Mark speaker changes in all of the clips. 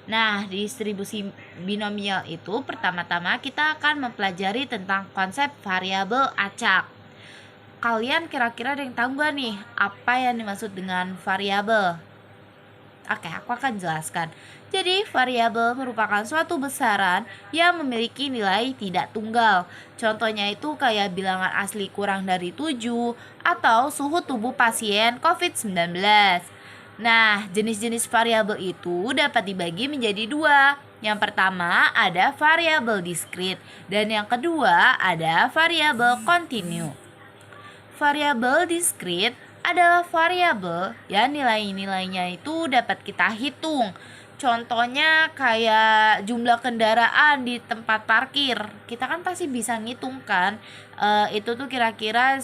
Speaker 1: Nah, di distribusi binomial itu pertama-tama kita akan mempelajari tentang konsep variabel acak. Kalian kira-kira ada yang tahu nggak nih apa yang dimaksud dengan variabel? Oke, aku akan jelaskan. Jadi, variabel merupakan suatu besaran yang memiliki nilai tidak tunggal. Contohnya itu kayak bilangan asli kurang dari 7 atau suhu tubuh pasien COVID-19. Nah, jenis-jenis variabel itu dapat dibagi menjadi dua. Yang pertama ada variabel diskrit dan yang kedua ada variabel kontinu. Variabel diskrit adalah variabel yang nilai-nilainya itu dapat kita hitung. Contohnya kayak jumlah kendaraan di tempat parkir. Kita kan pasti bisa ngitung kan, itu tuh kira-kira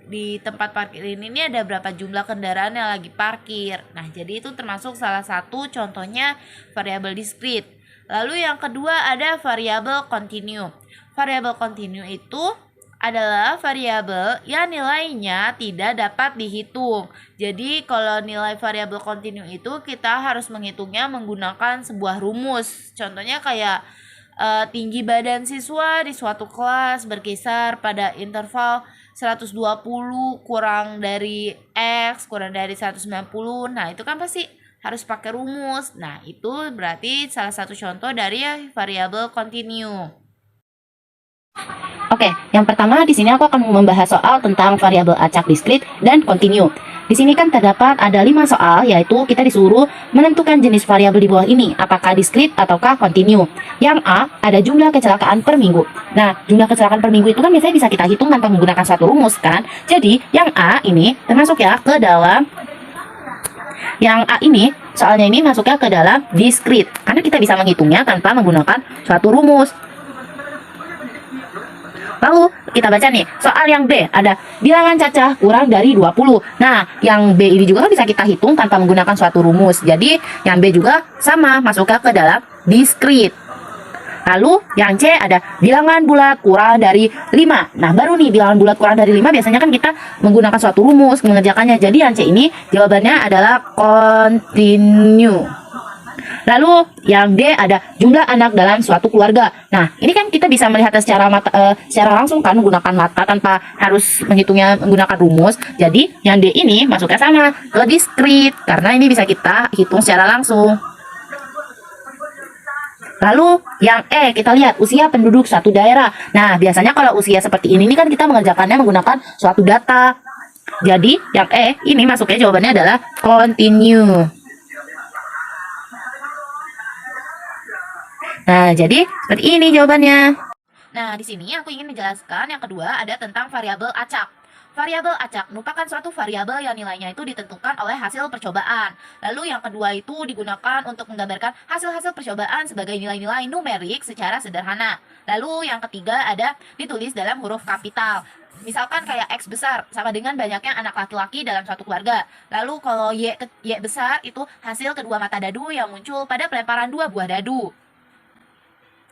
Speaker 1: di tempat parkir ini ada berapa jumlah kendaraan yang lagi parkir. Nah, jadi itu termasuk salah satu contohnya variabel diskrit. Lalu yang kedua ada variabel kontinu. Variabel kontinu itu adalah variabel yang nilainya tidak dapat dihitung. Jadi kalau nilai variabel kontinu itu kita harus menghitungnya menggunakan sebuah rumus. Contohnya kayak tinggi badan siswa di suatu kelas berkisar pada interval 120 kurang dari X kurang dari 190. Nah, itu kan pasti harus pakai rumus. Nah, itu berarti salah satu contoh dari variabel kontinu.
Speaker 2: Oke, yang pertama di sini aku akan membahas soal tentang variabel acak diskrit dan kontinu. Di sini kan terdapat ada 5 soal, yaitu kita disuruh menentukan jenis variabel di bawah ini, apakah diskrit ataukah kontinu. Yang A, ada jumlah kecelakaan per minggu. Nah, jumlah kecelakaan per minggu itu kan biasanya bisa kita hitung tanpa menggunakan satu rumus kan. Jadi, yang A ini termasuk ya ke dalam soalnya ini masuknya ke dalam diskrit, karena kita bisa menghitungnya tanpa menggunakan suatu rumus. Lalu kita baca nih, soal yang B ada bilangan cacah kurang dari 20. Nah, yang B ini juga kan bisa kita hitung tanpa menggunakan suatu rumus. Jadi, yang B juga sama, masuknya ke dalam diskrit. Lalu, yang C ada bilangan bulat kurang dari 5. Nah, baru nih bilangan bulat kurang dari 5 biasanya kan kita menggunakan suatu rumus mengerjakannya. Jadi, yang C ini jawabannya adalah continue. Lalu yang D ada jumlah anak dalam suatu keluarga. Nah, ini kan kita bisa melihat secara langsung kan menggunakan mata tanpa harus menghitungnya menggunakan rumus. Jadi yang D ini masuknya sama ke diskrit karena ini bisa kita hitung secara langsung. Lalu yang E kita lihat usia penduduk suatu daerah. Nah, biasanya kalau usia seperti ini kan kita mengerjakannya menggunakan suatu data. Jadi yang E ini masuknya jawabannya adalah continue. Nah, jadi seperti ini jawabannya.
Speaker 1: Nah, di sini aku ingin menjelaskan yang kedua ada tentang variabel acak. Variabel acak merupakan suatu variabel yang nilainya itu ditentukan oleh hasil percobaan. Lalu yang kedua itu digunakan untuk menggambarkan hasil-hasil percobaan sebagai nilai-nilai numerik secara sederhana. Lalu yang ketiga ada ditulis dalam huruf kapital. Misalkan kayak X besar sama dengan banyaknya anak laki-laki dalam suatu keluarga. Lalu kalau Y besar itu hasil kedua mata dadu yang muncul pada pelemparan dua buah dadu.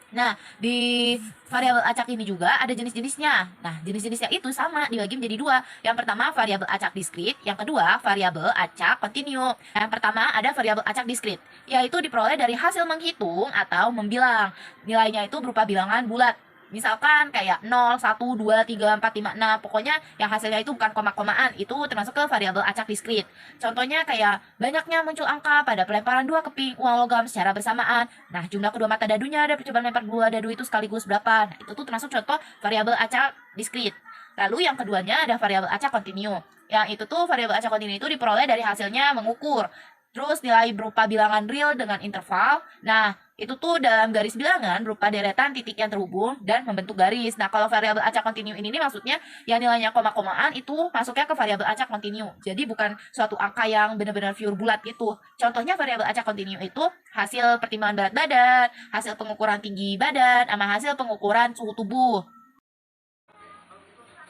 Speaker 1: Nah, di variabel acak ini juga ada jenis-jenisnya. Nah, jenis-jenisnya itu sama dibagi menjadi dua. Yang pertama variabel acak diskrit, yang kedua variabel acak kontinu. Yang pertama ada variabel acak diskrit, yaitu diperoleh dari hasil menghitung atau membilang. Nilainya itu berupa bilangan bulat. Misalkan kayak 0, 1, 2, 3, 4, 5, 6. Pokoknya yang hasilnya itu bukan koma-komaan. Itu termasuk ke variabel acak diskrit. Contohnya kayak banyaknya muncul angka pada pelemparan dua keping uang logam secara bersamaan. Nah, jumlah kedua mata dadunya ada percobaan lempar dua dadu itu sekaligus berapa. Nah, itu tuh termasuk contoh variabel acak diskrit. Lalu yang keduanya ada variabel acak kontinu. Yang itu tuh variabel acak kontinu itu diperoleh dari hasilnya mengukur. Terus nilai berupa bilangan real dengan interval. Nah, itu tuh dalam garis bilangan berupa deretan titik yang terhubung dan membentuk garis. Nah, kalau variabel acak kontinu ini maksudnya yang nilainya koma-komaan itu masuknya ke variabel acak kontinu. Jadi bukan suatu angka yang benar-benar pure bulat gitu. Contohnya variabel acak kontinu itu hasil pertimbangan berat badan, hasil pengukuran tinggi badan, sama hasil pengukuran suhu tubuh.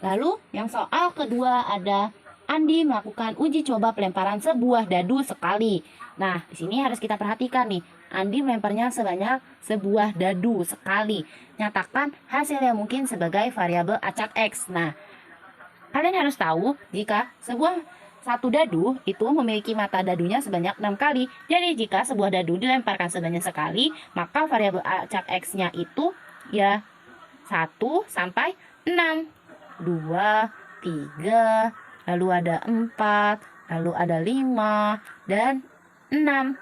Speaker 2: Lalu yang soal kedua ada Andi melakukan uji coba pelemparan sebuah dadu sekali. Nah, di sini harus kita perhatikan nih. Andi melemparnya sebanyak sebuah dadu sekali. Nyatakan hasil yang mungkin sebagai variabel acak X. Nah, kalian harus tahu jika satu dadu itu memiliki mata dadunya sebanyak 6 kali. Jadi jika sebuah dadu dilemparkan sebanyak sekali, maka variabel acak X-nya itu ya 1 sampai 6. 2, 3, lalu ada 4, lalu ada 5, dan 6.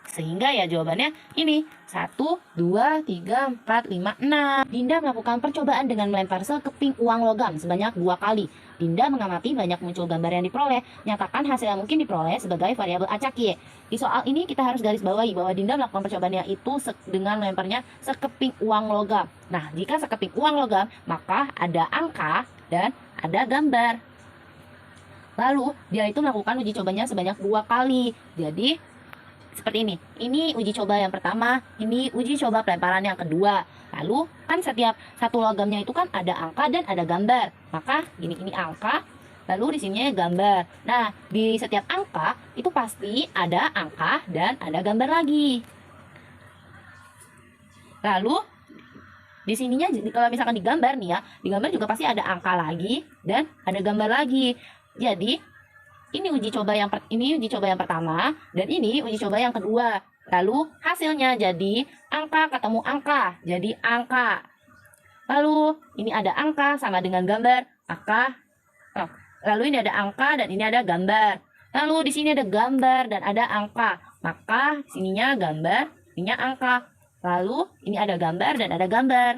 Speaker 2: Sehingga ya jawabannya ini 1, 2, 3, 4, 5, 6. Dinda melakukan percobaan dengan melempar sekeping uang logam sebanyak 2 kali. Dinda mengamati banyak muncul gambar yang diperoleh. Nyatakan hasil yang mungkin diperoleh sebagai variabel acak Y. Di soal ini kita harus garis bawahi bahwa Dinda melakukan percobaannya itu dengan melemparnya sekeping uang logam. Nah, jika sekeping uang logam, maka ada angka dan ada gambar. Lalu dia itu melakukan uji cobanya sebanyak 2 kali. Jadi seperti ini. Ini uji coba yang pertama, ini uji coba pelemparan yang kedua. Lalu kan setiap satu logamnya itu kan ada angka dan ada gambar. Maka ini angka, lalu di sini gambar. Nah, di setiap angka itu pasti ada angka dan ada gambar lagi. Lalu di sininya kalau misalkan digambar nih ya, digambar juga pasti ada angka lagi dan ada gambar lagi. Jadi ini uji coba yang pertama dan ini uji coba yang kedua. Lalu hasilnya jadi angka ketemu angka, jadi angka. Lalu ini ada angka sama dengan gambar, lalu ini ada angka dan ini ada gambar. Lalu di sini ada gambar dan ada angka, maka sininya gambar, ininya angka. Lalu ini ada gambar dan ada gambar.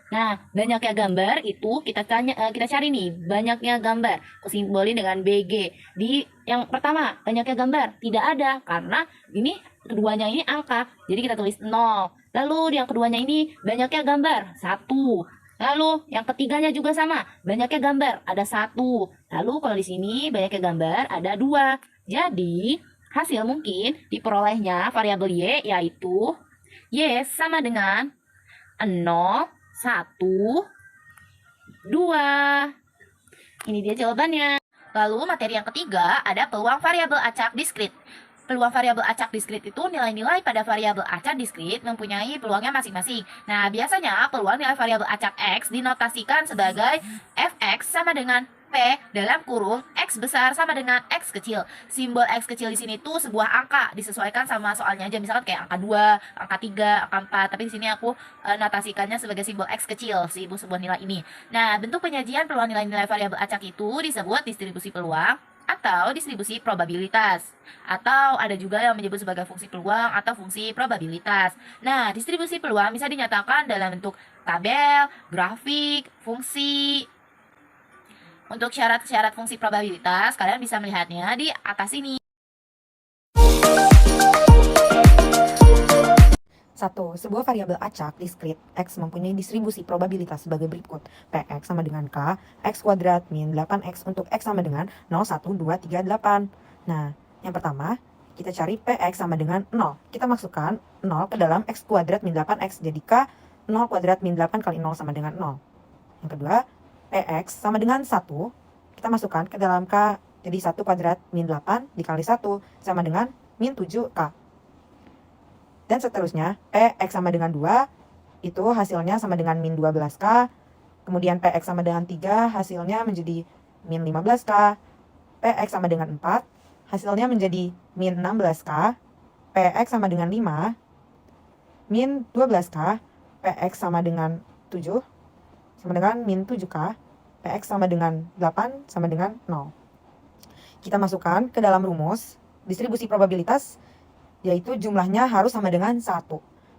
Speaker 2: Nah, banyaknya gambar itu kita cari nih, banyaknya gambar. Aku simbolin dengan BG. Di yang pertama, banyaknya gambar tidak ada karena ini keduanya ini angka. Jadi kita tulis 0. Lalu yang keduanya ini banyaknya gambar 1. Lalu yang ketiganya juga sama, banyaknya gambar ada 1. Lalu kalau di sini banyaknya gambar ada 2. Jadi, hasil mungkin diperolehnya variabel Y yaitu Y sama dengan 0, 1, 2. Ini dia jawabannya. Lalu materi yang ketiga ada peluang variabel acak diskrit. Peluang variabel acak diskrit itu nilai-nilai pada variabel acak diskrit mempunyai peluangnya masing-masing. Nah, biasanya peluang nilai variabel acak X dinotasikan sebagai Fx sama dengan P dalam kurung X besar sama dengan X kecil. Simbol X kecil di sini tuh sebuah angka, disesuaikan sama soalnya aja. Misalkan kayak angka 2, angka 3, angka 4. Tapi di sini aku notasikannya sebagai simbol X kecil, sebuah nilai ini. Nah, bentuk penyajian peluang nilai-nilai variabel acak itu disebut distribusi peluang atau distribusi probabilitas. Atau ada juga yang menyebut sebagai fungsi peluang atau fungsi probabilitas. Nah, distribusi peluang bisa dinyatakan dalam bentuk tabel, grafik, fungsi. Untuk syarat-syarat fungsi probabilitas, kalian bisa melihatnya di atas ini.
Speaker 3: 1. Sebuah variabel acak diskrit X mempunyai distribusi probabilitas sebagai berikut. Px sama dengan K, X kuadrat min 8X untuk X sama dengan 0, 1, 2, 3, 8. Nah, yang pertama, kita cari Px sama dengan 0. Kita masukkan 0 ke dalam X kuadrat min 8X. Jadi K, 0 kuadrat min 8 kali 0 sama dengan 0. Yang kedua, Px sama dengan 1. Kita masukkan ke dalam K. Jadi 1 kuadrat min 8 dikali 1 sama dengan min 7K. Dan seterusnya, Px sama dengan 2, itu hasilnya sama dengan min 12K. Kemudian Px sama dengan 3, hasilnya menjadi min 15K. Px sama dengan 4, hasilnya menjadi min 16K. Px sama dengan 5, min 12K. Px sama dengan 7, sama dengan min 7K. Px sama dengan 8, sama dengan 0. Kita masukkan ke dalam rumus distribusi probabilitas, yaitu jumlahnya harus sama dengan 1.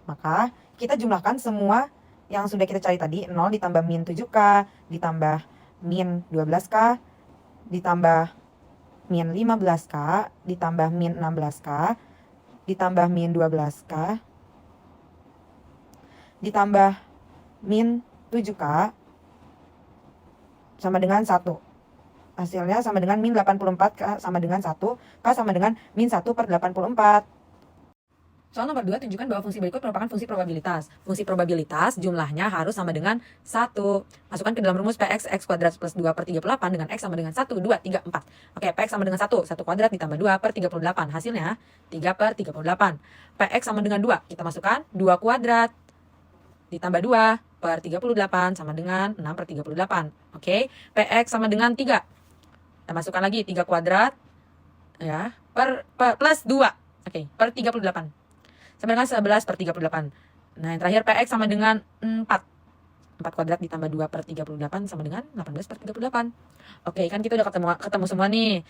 Speaker 3: Maka kita jumlahkan semua yang sudah kita cari tadi. 0 ditambah min 7K, ditambah min 12K, ditambah min 15K, ditambah min 16K, ditambah min 12K, ditambah min 7K, sama dengan 1. Hasilnya sama dengan min 84, K sama dengan 1, K sama dengan min 1 per 84. Soal nomor 2, tunjukkan bahwa fungsi berikut merupakan fungsi probabilitas. Fungsi probabilitas jumlahnya harus sama dengan 1. Masukkan ke dalam rumus Px, X kuadrat plus 2 per 38 dengan X sama dengan 1, 2, 3, 4. Oke, Px sama dengan 1 kuadrat ditambah 2 per 38. Hasilnya 3 per 38. Px sama dengan 2, kita masukkan 2 kuadrat ditambah 2 per 38 sama dengan 6 per 38. Oke, Px sama dengan 3. Kita masukkan lagi 3 kuadrat ya plus 2. Oke, per 38. Sama dengan 11 per 38. Nah, yang terakhir PX sama dengan 4. 4 kuadrat ditambah 2 per 38 sama dengan 18 per 38. Oke, kan kita udah ketemu semua nih.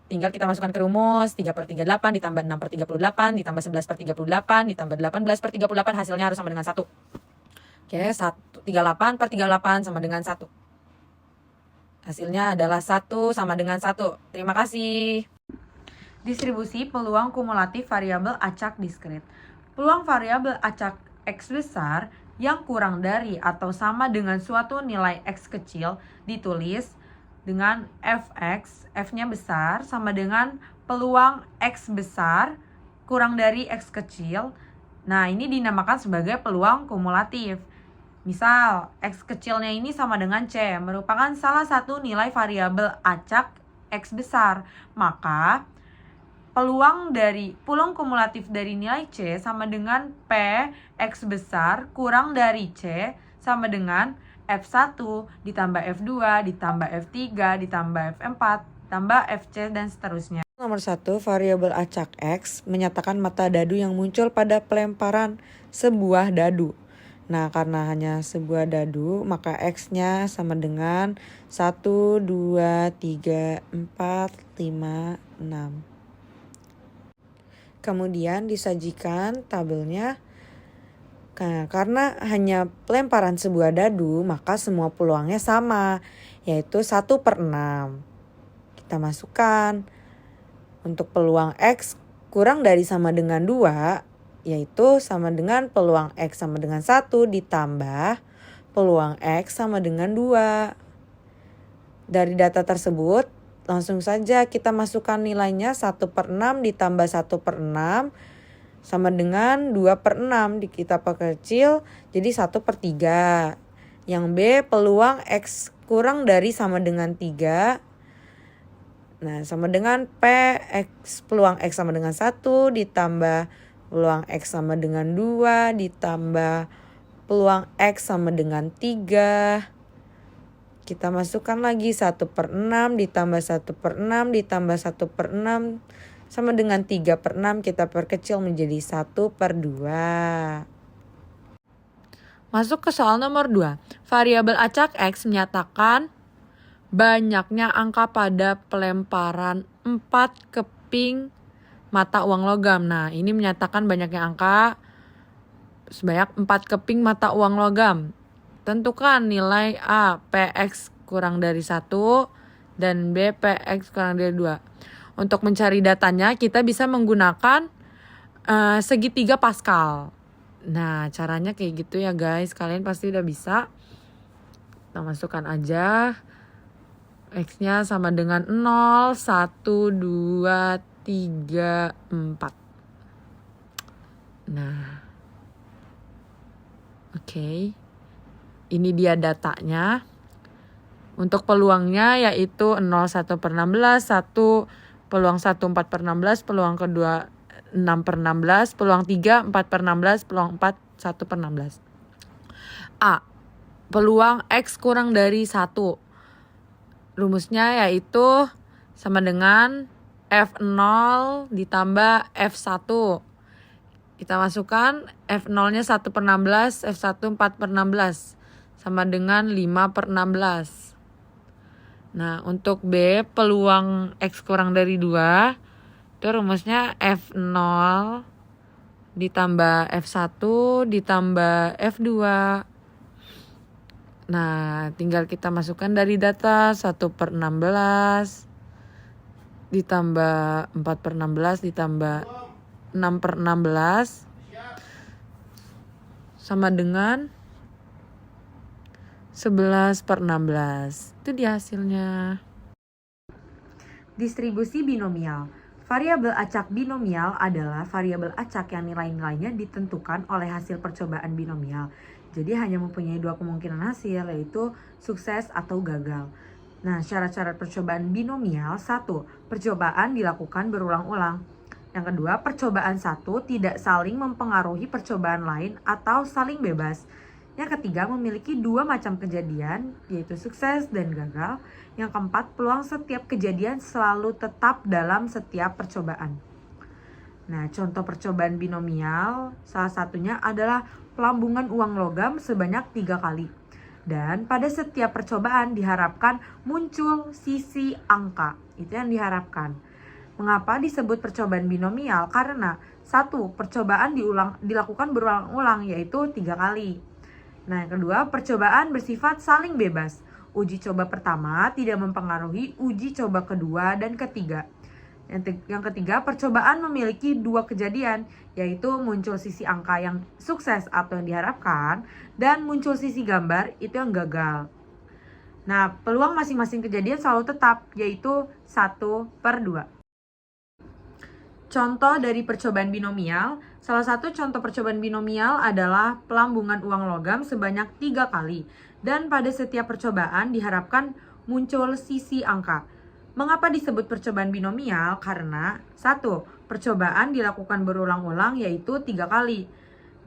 Speaker 3: Tinggal kita masukkan ke rumus. 3 per 38 ditambah 6 per 38 ditambah 11 per 38 ditambah 18 per 38, hasilnya harus sama dengan 1. Oke, 38 per 38 sama dengan 1. Hasilnya adalah 1 sama dengan 1. Terima kasih.
Speaker 1: Distribusi peluang kumulatif variabel acak diskrit. Peluang variabel acak X besar yang kurang dari atau sama dengan suatu nilai X kecil ditulis dengan Fx, F-nya besar, sama dengan peluang X besar kurang dari X kecil. Nah, ini dinamakan sebagai peluang kumulatif. Misal, X kecilnya ini sama dengan C, merupakan salah satu nilai variabel acak X besar. Maka, peluang kumulatif dari nilai C sama dengan P X besar kurang dari C sama dengan F1 ditambah F2 ditambah F3 ditambah F4 ditambah FC dan seterusnya.
Speaker 3: Nomor 1, variabel acak X menyatakan mata dadu yang muncul pada pelemparan sebuah dadu. Nah, karena hanya sebuah dadu, maka X-nya sama dengan 1, 2, 3, 4, 5, 6. Kemudian disajikan tabelnya. Nah, karena hanya pelemparan sebuah dadu, maka semua peluangnya sama, yaitu 1 per 6. Kita masukkan. Untuk peluang X kurang dari sama dengan 2, yaitu sama dengan peluang X sama dengan 1 ditambah peluang X sama dengan 2. Dari data tersebut, langsung saja kita masukkan nilainya 1 per 6 ditambah 1 per 6 sama dengan 2 per 6. Kita perkecil jadi 1 per 3. Yang B, peluang X kurang dari sama dengan 3. Nah, sama dengan PX, peluang X sama dengan 1 ditambah peluang X sama dengan 2 ditambah peluang X sama dengan 3. Kita masukkan lagi 1 per 6 ditambah 1 per 6 ditambah 1 per 6 sama dengan 3 per 6. Kita perkecil menjadi 1 per 2.
Speaker 4: Masuk ke soal nomor 2. Variabel acak X menyatakan banyaknya angka pada pelemparan 4 keping mata uang logam. Nah, ini menyatakan banyaknya angka sebanyak 4 keping mata uang logam. Tentukan nilai A, PX kurang dari 1 dan B, PX kurang dari 2. Untuk mencari datanya kita bisa menggunakan segitiga Pascal. Nah, caranya kayak gitu ya guys. Kalian pasti udah bisa. Kita masukkan aja. X-nya sama dengan 0, 1, 2, 3, 4. Nah. Oke. Ini dia datanya. Untuk peluangnya yaitu 0, 1 per 16, 1, peluang 1, 4 per 16, peluang kedua 6 per 16, peluang 3, 4 per 16, peluang 4, 1 per 16. A. Peluang X kurang dari 1. Rumusnya yaitu sama dengan F0 ditambah F1. Kita masukkan F0-nya 1 per 16, F1 4 per 16. Sama dengan 5 per 16. Nah, untuk B, peluang X kurang dari 2. Itu rumusnya F0 ditambah F1 ditambah F2. Nah, tinggal kita masukkan dari data 1 per 16 ditambah 4 per 16 ditambah 6 per 16 sama dengan 11 per 16. Itu dia hasilnya.
Speaker 1: Distribusi binomial. Variabel acak binomial adalah variabel acak yang nilai-nilainya ditentukan oleh hasil percobaan binomial. Jadi hanya mempunyai 2 kemungkinan hasil, yaitu sukses atau gagal. Nah, syarat-syarat percobaan binomial. 1. Percobaan dilakukan berulang-ulang. Yang kedua, percobaan 1 tidak saling mempengaruhi percobaan lain atau saling bebas.
Speaker 4: Yang ketiga, memiliki dua macam kejadian, yaitu sukses dan gagal. Yang keempat, peluang setiap kejadian selalu tetap dalam setiap percobaan. Nah, contoh percobaan binomial salah satunya adalah pelambungan uang logam sebanyak 3 kali. Dan pada setiap percobaan diharapkan muncul sisi angka. Itu yang diharapkan. Mengapa disebut percobaan binomial? Karena satu, percobaan dilakukan berulang-ulang, yaitu 3 kali. Nah, yang kedua, percobaan bersifat saling bebas. Uji coba pertama tidak mempengaruhi uji coba kedua dan ketiga. Yang ketiga, percobaan memiliki dua kejadian, yaitu muncul sisi angka yang sukses atau yang diharapkan, dan muncul sisi gambar itu yang gagal. Nah, peluang masing-masing kejadian selalu tetap, yaitu 1/2. Contoh dari percobaan binomial, salah satu contoh percobaan binomial adalah pelambungan uang logam sebanyak 3 kali. Dan pada setiap percobaan diharapkan muncul sisi angka. Mengapa disebut percobaan binomial? Karena 1. Percobaan dilakukan berulang-ulang yaitu 3 kali.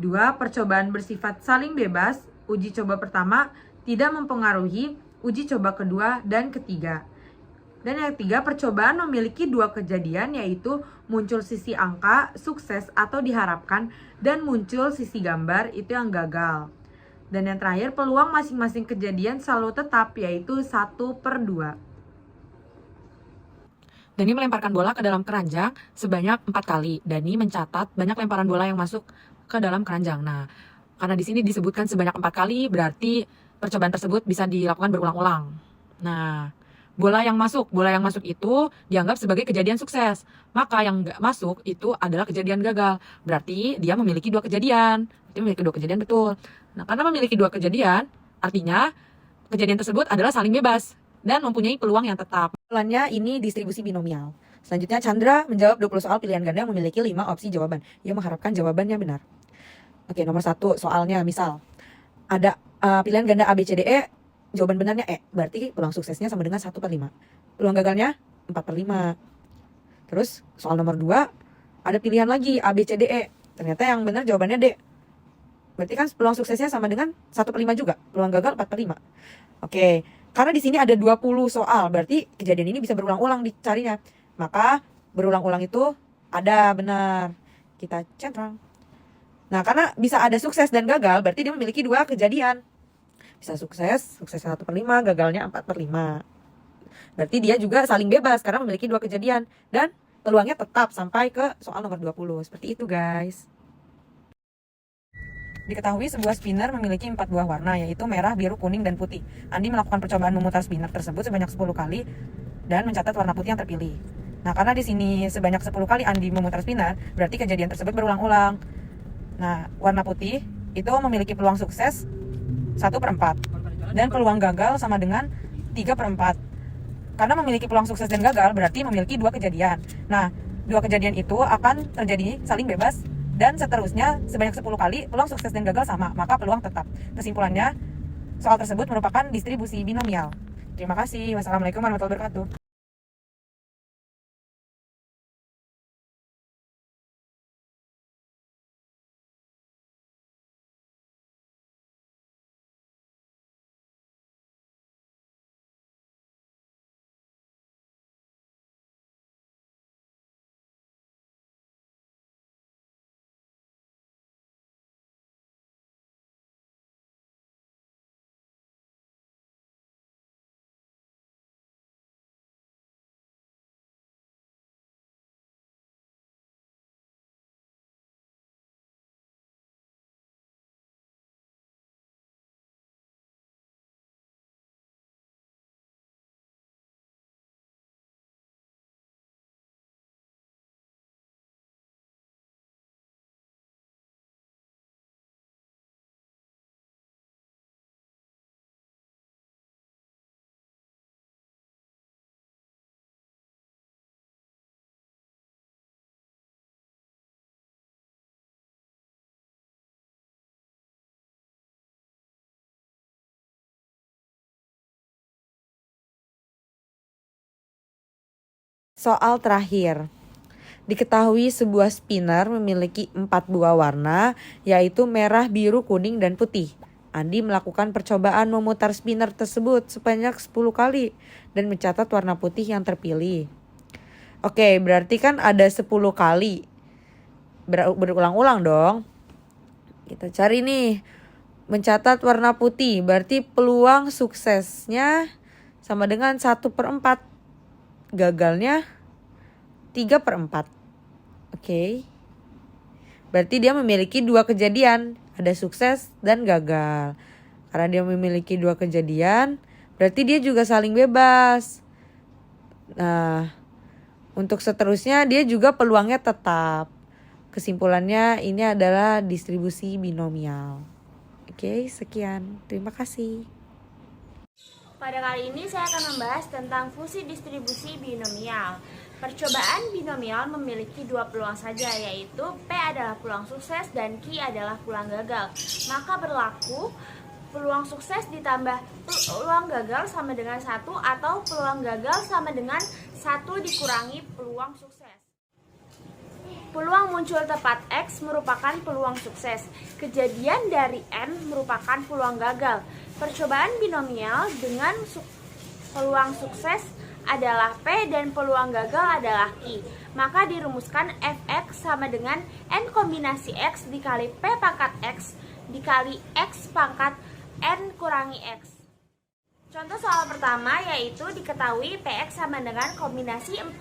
Speaker 4: 2. Percobaan bersifat saling bebas, uji coba pertama tidak mempengaruhi uji coba kedua dan ketiga. Dan yang ketiga, percobaan memiliki dua kejadian, yaitu muncul sisi angka, sukses atau diharapkan, dan muncul sisi gambar, itu yang gagal. Dan yang terakhir, peluang masing-masing kejadian selalu tetap, yaitu 1/2. Dani melemparkan bola ke dalam keranjang sebanyak 4 kali. Dani mencatat banyak lemparan bola yang masuk ke dalam keranjang. Nah, karena di sini disebutkan sebanyak 4 kali, berarti percobaan tersebut bisa dilakukan berulang-ulang. Nah, bola yang masuk itu dianggap sebagai kejadian sukses. Maka yang nggak masuk itu adalah kejadian gagal. Berarti dia memiliki dua kejadian. Dia memiliki dua kejadian betul. Nah, karena memiliki dua kejadian, artinya kejadian tersebut adalah saling bebas dan mempunyai peluang yang tetap.
Speaker 3: Soalannya ini distribusi binomial. Selanjutnya Chandra menjawab 20 soal pilihan ganda yang memiliki 5 opsi jawaban. Ia mengharapkan jawabannya benar. Oke, nomor 1 soalnya misal ada pilihan ganda A, B, C, D, E. Jawaban benarnya E, berarti peluang suksesnya sama dengan 1/5. Peluang gagalnya 4/5. Terus soal nomor 2, ada pilihan lagi A, B, C, D, E. Ternyata yang benar jawabannya D. Berarti kan peluang suksesnya sama dengan 1/5 juga. Peluang gagal 4/5. Oke, karena di sini ada 20 soal, berarti kejadian ini bisa berulang-ulang dicarinya. Maka berulang-ulang itu ada benar. Kita centang. Nah, karena bisa ada sukses dan gagal, berarti dia memiliki dua kejadian. Bisa suksesnya 1/5, gagalnya 4/5. Berarti dia juga saling bebas karena memiliki dua kejadian. Dan peluangnya tetap sampai ke soal nomor 20. Seperti itu guys. Diketahui sebuah spinner memiliki 4 buah warna, yaitu merah, biru, kuning, dan putih. Andi melakukan percobaan memutar spinner tersebut sebanyak 10 kali dan mencatat warna putih yang terpilih. Nah, karena di sini sebanyak 10 kali Andi memutar spinner, berarti kejadian tersebut berulang-ulang. Nah, warna putih itu memiliki peluang sukses 1/4 dan peluang gagal sama dengan 3/4. Karena memiliki peluang sukses dan gagal berarti memiliki dua kejadian. Nah, dua kejadian itu akan terjadi saling bebas dan seterusnya sebanyak 10 kali peluang sukses dan gagal sama, maka peluang tetap. Kesimpulannya, soal tersebut merupakan distribusi binomial. Terima kasih. Wassalamualaikum warahmatullahi wabarakatuh. Soal terakhir. Diketahui sebuah spinner memiliki 4 buah warna, yaitu merah, biru, kuning, dan putih.
Speaker 4: Andi melakukan percobaan memutar spinner tersebut sebanyak 10 kali dan mencatat warna putih yang terpilih. Oke, berarti kan ada 10 kali. Berulang-ulang dong. Kita cari nih. Mencatat warna putih, berarti peluang suksesnya sama dengan 1/4. Gagalnya 3/4. Oke. Berarti dia memiliki 2 kejadian. Ada sukses dan gagal. Karena dia memiliki 2 kejadian, berarti dia juga saling bebas. Nah, untuk seterusnya dia juga peluangnya tetap. Kesimpulannya ini adalah distribusi binomial. Oke, sekian. Terima kasih.
Speaker 1: Pada kali ini saya akan membahas tentang fungsi distribusi binomial. Percobaan binomial memiliki 2 peluang saja, yaitu P adalah peluang sukses dan Q adalah peluang gagal. Maka berlaku peluang sukses ditambah peluang gagal sama dengan 1 atau peluang gagal sama dengan 1 dikurangi peluang sukses. Peluang muncul tepat X merupakan peluang sukses. Kejadian dari N merupakan peluang gagal. Percobaan binomial dengan peluang sukses adalah P dan peluang gagal adalah Q. Maka dirumuskan Fx sama dengan N kombinasi X dikali P pangkat X dikali X pangkat N kurangi X. Contoh soal pertama yaitu diketahui Px sama dengan kombinasi 4,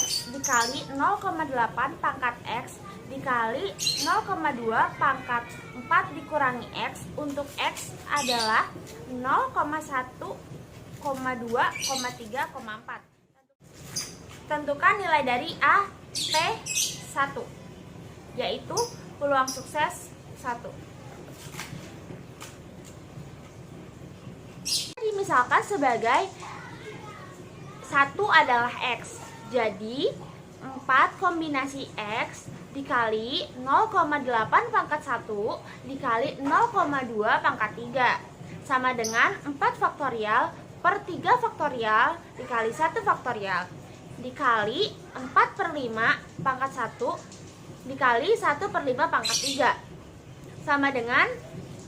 Speaker 1: X dikali 0,8 pangkat X dikali 0,2 pangkat 4 dikurangi X untuk X adalah 0,1, 2, 3, 4. Tentukan nilai dari A, P, 1 yaitu peluang sukses 1. Misalkan sebagai 1 adalah X. Jadi 4 kombinasi X dikali 0,8 pangkat 1 dikali 0,2 pangkat 3 sama dengan 4 faktorial per 3 faktorial dikali 1 faktorial dikali 4/5 pangkat 1 dikali 1/5 pangkat 3 sama dengan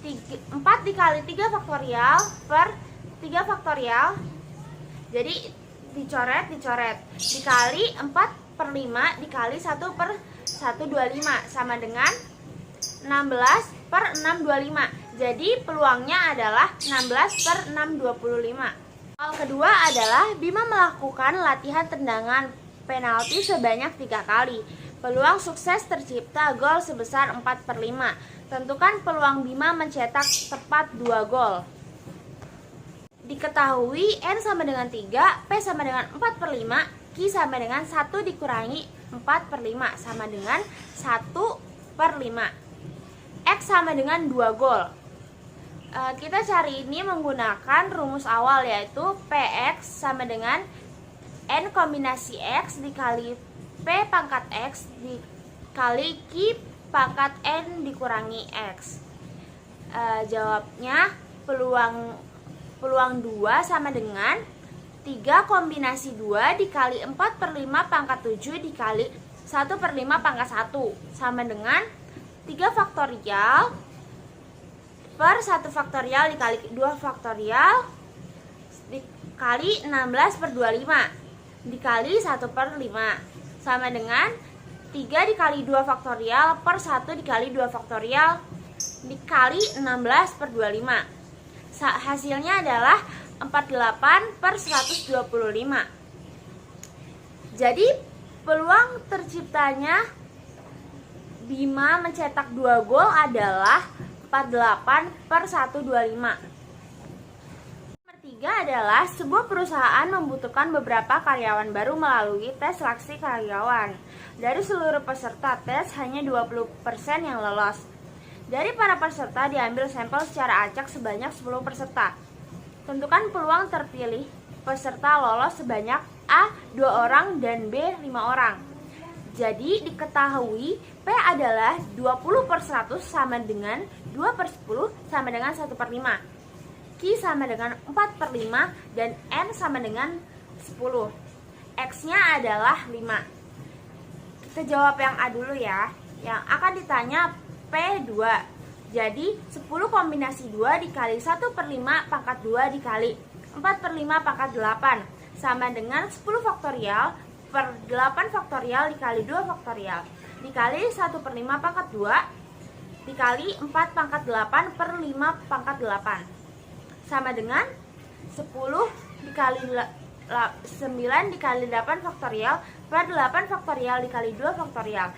Speaker 1: 4 dikali 3 faktorial per 3 faktorial. Jadi dicoret dikali 4/5 dikali 1/125 sama dengan 16/625. Jadi peluangnya adalah 16/625. Soal kedua adalah Bima melakukan latihan tendangan penalti sebanyak 3 kali. Peluang sukses tercipta gol sebesar 4/5. Tentukan peluang Bima mencetak tepat 2 gol. Diketahui N sama dengan 3, P sama dengan 4/5, Q sama dengan 1 dikurangi 4/5 sama dengan 1/5. X sama dengan 2 gol. Kita cari ini menggunakan rumus awal yaitu Px sama dengan N kombinasi X dikali P pangkat X dikali Q pangkat N dikurangi X. Jawabnya peluang 2 sama dengan 3 kombinasi 2 dikali 4/5 pangkat 7 dikali 1/5 pangkat 1 sama dengan 3 faktorial per 1 faktorial dikali 2 faktorial dikali 16/25 dikali 1/5 sama dengan 3 dikali 2 faktorial per 1 dikali 2 faktorial dikali 16/25. Hasilnya adalah 48/125. Jadi peluang terciptanya Bima mencetak 2 gol adalah 48/125. Nomor 3 adalah sebuah perusahaan membutuhkan beberapa karyawan baru melalui tes seleksi karyawan. Dari seluruh peserta tes hanya 20% yang lolos. Dari para peserta diambil sampel secara acak sebanyak 10 peserta. Tentukan peluang terpilih peserta lolos sebanyak A 2 orang dan B 5 orang. Jadi diketahui P adalah 20/100 sama dengan 2/10 sama dengan 1/5. Q sama dengan 4/5 dan N sama dengan 10. X-nya adalah 5. Kita jawab yang A dulu ya. Yang akan ditanya P2.
Speaker 5: Jadi 10 kombinasi 2 dikali 1 per 5 pangkat 2 dikali 4 per 5 pangkat 8 sama dengan 10 faktorial per 8 faktorial dikali 2 faktorial dikali 1 per 5 pangkat 2 dikali 4 pangkat 8 per 5 pangkat 8 sama dengan 10 dikali 9 dikali 8 faktorial per 8 faktorial dikali 2 faktorial.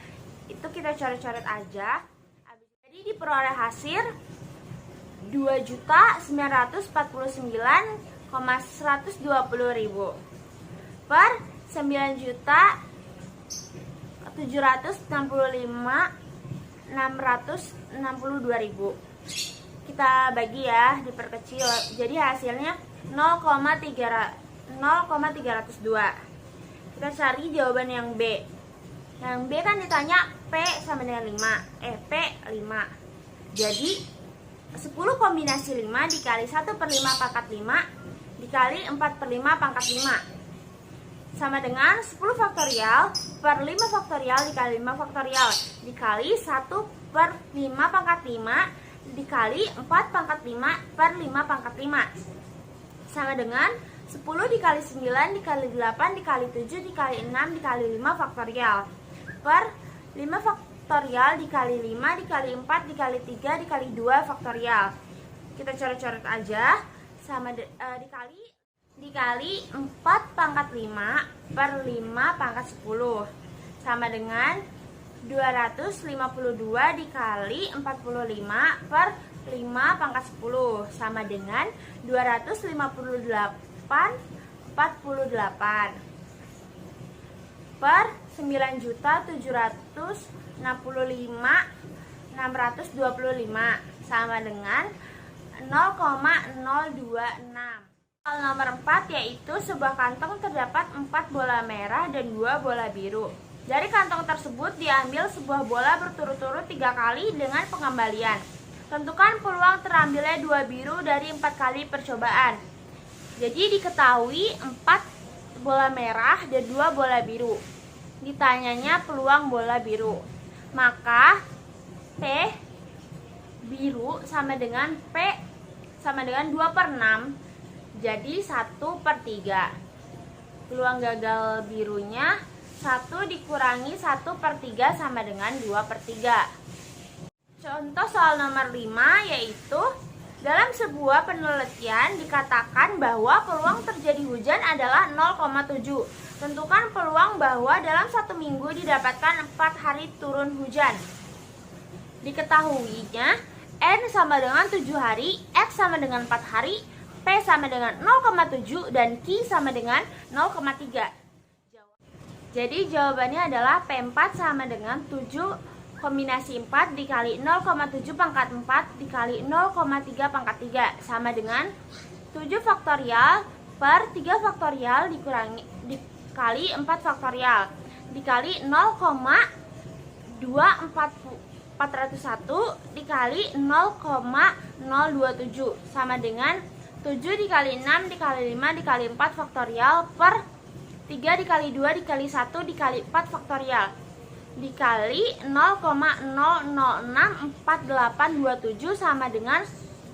Speaker 5: Itu kita coret-coret aja. Jadi diperoleh hasil 2.949.120.000 per 9.765.662.000. Kita bagi ya, diperkecil. Jadi hasilnya 0,302. Kita cari jawaban yang B. Yang B kan ditanya P sama dengan 5. P 5. Jadi 10 kombinasi 5 dikali 1 per 5 pangkat 5 dikali 4 per 5 pangkat 5 sama dengan 10 faktorial per 5 faktorial dikali 5 faktorial dikali 1 per 5 pangkat 5 dikali 4 pangkat 5 per 5 pangkat 5 sama dengan 10 dikali 9 dikali 8 dikali 7 dikali 6 dikali 5 faktorial per 5 faktorial dikali 5 dikali 4 dikali 3 dikali 2 faktorial. Kita coret-coret aja sama dikali 4 pangkat 5 per 5 pangkat 10 sama dengan 252 dikali 45 per 5 pangkat 10 sama dengan 258 per 9.765.625 sama dengan 0,026. Soal nomor 4 yaitu sebuah kantong terdapat 4 bola merah dan 2 bola biru. Dari kantong tersebut diambil sebuah bola berturut-turut 3 kali dengan pengembalian. Tentukan peluang terambilnya 2 biru dari 4 kali percobaan. Jadi diketahui 4 bola merah dan 2 bola biru. Ditanyanya peluang bola biru. Maka P biru sama dengan P sama dengan 2 per 6. Jadi 1 per 3. Peluang gagal birunya 1 dikurangi 1 per 3 sama dengan 2 per 3. Contoh soal nomor 5 yaitu dalam sebuah penelitian dikatakan bahwa peluang terjadi hujan adalah 0,7. Tentukan peluang bahwa dalam 1 minggu didapatkan 4 hari turun hujan. Diketahuinya N sama dengan 7 hari, X sama dengan 4 hari, P sama dengan 0,7 dan Q sama dengan 0,3. Jadi jawabannya adalah P4 sama dengan 7 kombinasi 4 dikali 0,7 pangkat 4 dikali 0,3 pangkat 3 sama dengan 7 faktorial per 3 faktorial dikali 4 faktorial dikali 0,401 dikali 0,027 sama dengan 7 dikali 6 dikali 5 dikali 4 faktorial per 3 dikali 2 dikali 1 dikali 4 faktorial dikali 0,0064827 sama dengan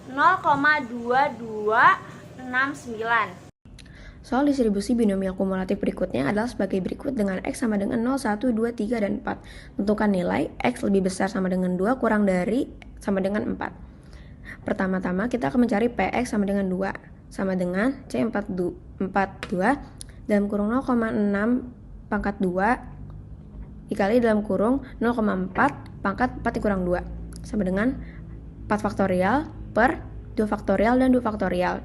Speaker 5: 0,2269.
Speaker 6: Soal distribusi binomial kumulatif berikutnya adalah sebagai berikut dengan X sama dengan 0, 1, 2, 3, dan 4. Tentukan nilai X lebih besar sama dengan 2 kurang dari sama dengan 4. Pertama-tama kita akan mencari PX sama dengan 2 sama dengan C42 dalam kurung 0,6 pangkat 2 dikali dalam kurung 0,4 pangkat 4 dikurang 2 sama dengan 4 faktorial per 2 faktorial dan 2 faktorial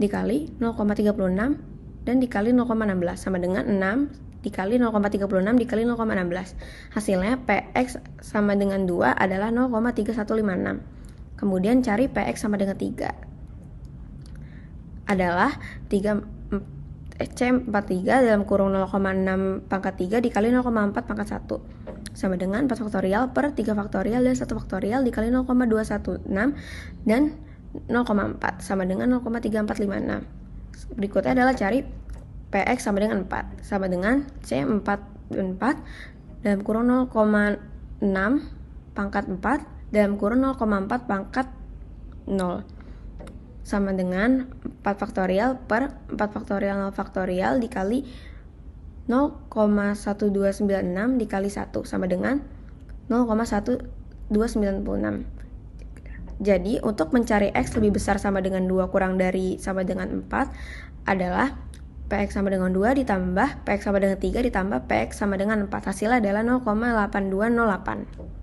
Speaker 6: dikali 0,36 dan dikali 0,16 sama dengan 6 dikali 0,36 dikali 0,16. Hasilnya PX sama dengan 2 adalah 0,3156. Kemudian cari PX sama dengan 3 adalah C43 dalam kurung 0,6 pangkat 3 dikali 0,4 pangkat 1 sama dengan 4 faktorial per 3 faktorial dan 1 faktorial dikali 0,216 dan 0,4 sama dengan 0,3456. Berikutnya adalah cari PX sama dengan 4 sama dengan C44 dalam kurung 0,6 pangkat 4 dalam kurung 0,4 pangkat 0 sama dengan 4 faktorial per 4 faktorial 0 faktorial dikali 0,1296 dikali 1 sama dengan 0,1296. Jadi untuk mencari X lebih besar sama dengan 2 kurang dari sama dengan 4 adalah Px sama dengan 2 ditambah Px sama dengan 3 ditambah Px sama dengan 4. Hasilnya adalah 0,8208.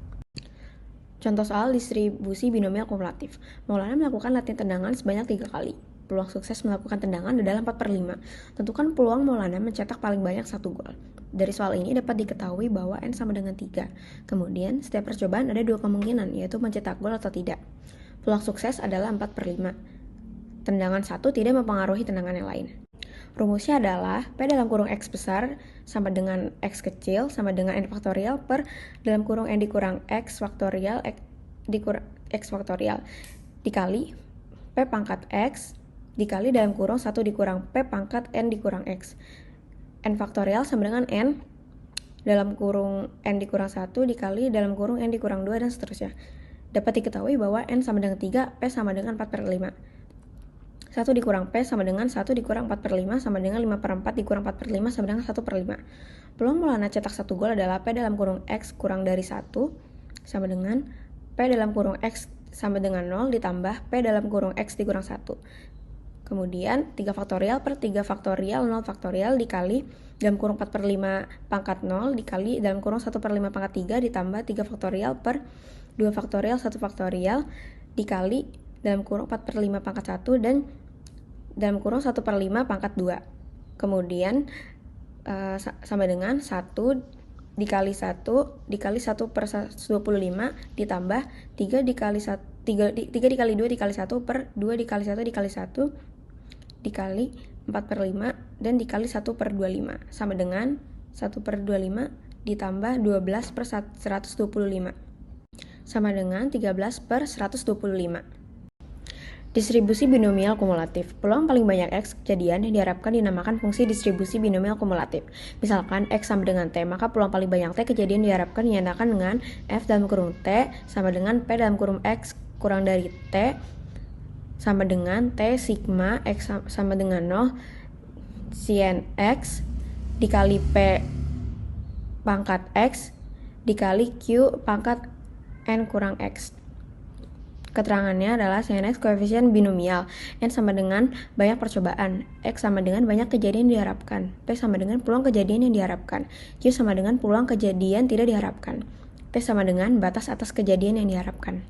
Speaker 6: Contoh soal distribusi binomial kumulatif. Maulana melakukan latihan tendangan sebanyak 3 kali. Peluang sukses melakukan tendangan adalah 4/5. Tentukan peluang Maulana mencetak paling banyak 1 gol. Dari soal ini dapat diketahui bahwa N sama dengan 3. Kemudian, setiap percobaan ada 2 kemungkinan, yaitu mencetak gol atau tidak. Peluang sukses adalah 4/5. Tendangan 1 tidak mempengaruhi tendangan yang lain. Rumusnya adalah P dalam kurung X besar sama dengan X kecil sama dengan N faktorial per dalam kurung N dikurang X faktorial X faktorial dikali P pangkat X dikali dalam kurung 1 dikurang P pangkat N dikurang X. N faktorial sama dengan N dalam kurung N dikurang 1 dikali dalam kurung N dikurang 2 dan seterusnya. Dapat diketahui bahwa N sama dengan 3, P sama dengan 4/5. 1 dikurang P sama dengan 1 dikurang 4/5 sama dengan 5/4 dikurang 4/5 sama dengan 1/5. Peluang Maulana cetak 1 gol adalah P dalam kurung X kurang dari 1 sama dengan P dalam kurung X sama dengan 0 ditambah P dalam kurung X dikurang 1. Kemudian 3 faktorial per 3 faktorial 0 faktorial dikali dalam kurung 4/5 pangkat 0 dikali dalam kurung 1/5 pangkat 3 ditambah 3 faktorial per 2 faktorial 1 faktorial dikali dalam kurung 4/5 pangkat 1 dan dalam kurung 1/5 pangkat 2. Kemudian sama dengan 1 dikali 1 dikali 1/125 ditambah 3 dikali 2 dikali 1 per 2 dikali 1 dikali 1 dikali 4/5 dan dikali 1/25 sama dengan 1/25 ditambah 12/125 sama dengan 13/125. Distribusi binomial kumulatif. Peluang paling banyak X kejadian yang diharapkan dinamakan fungsi distribusi binomial kumulatif. Misalkan X sama dengan T, maka peluang paling banyak T kejadian diharapkan dinyatakan dengan F dalam kurung T sama dengan P dalam kurung X kurang dari T sama dengan T sigma X sama dengan 0 sin X dikali P pangkat X dikali Q pangkat N kurang X. Keterangannya adalah sin X koefisien binomial, N sama dengan banyak percobaan, X sama dengan banyak kejadian diharapkan, P sama dengan peluang kejadian yang diharapkan, Q sama dengan peluang kejadian tidak diharapkan, T sama dengan batas atas kejadian yang diharapkan.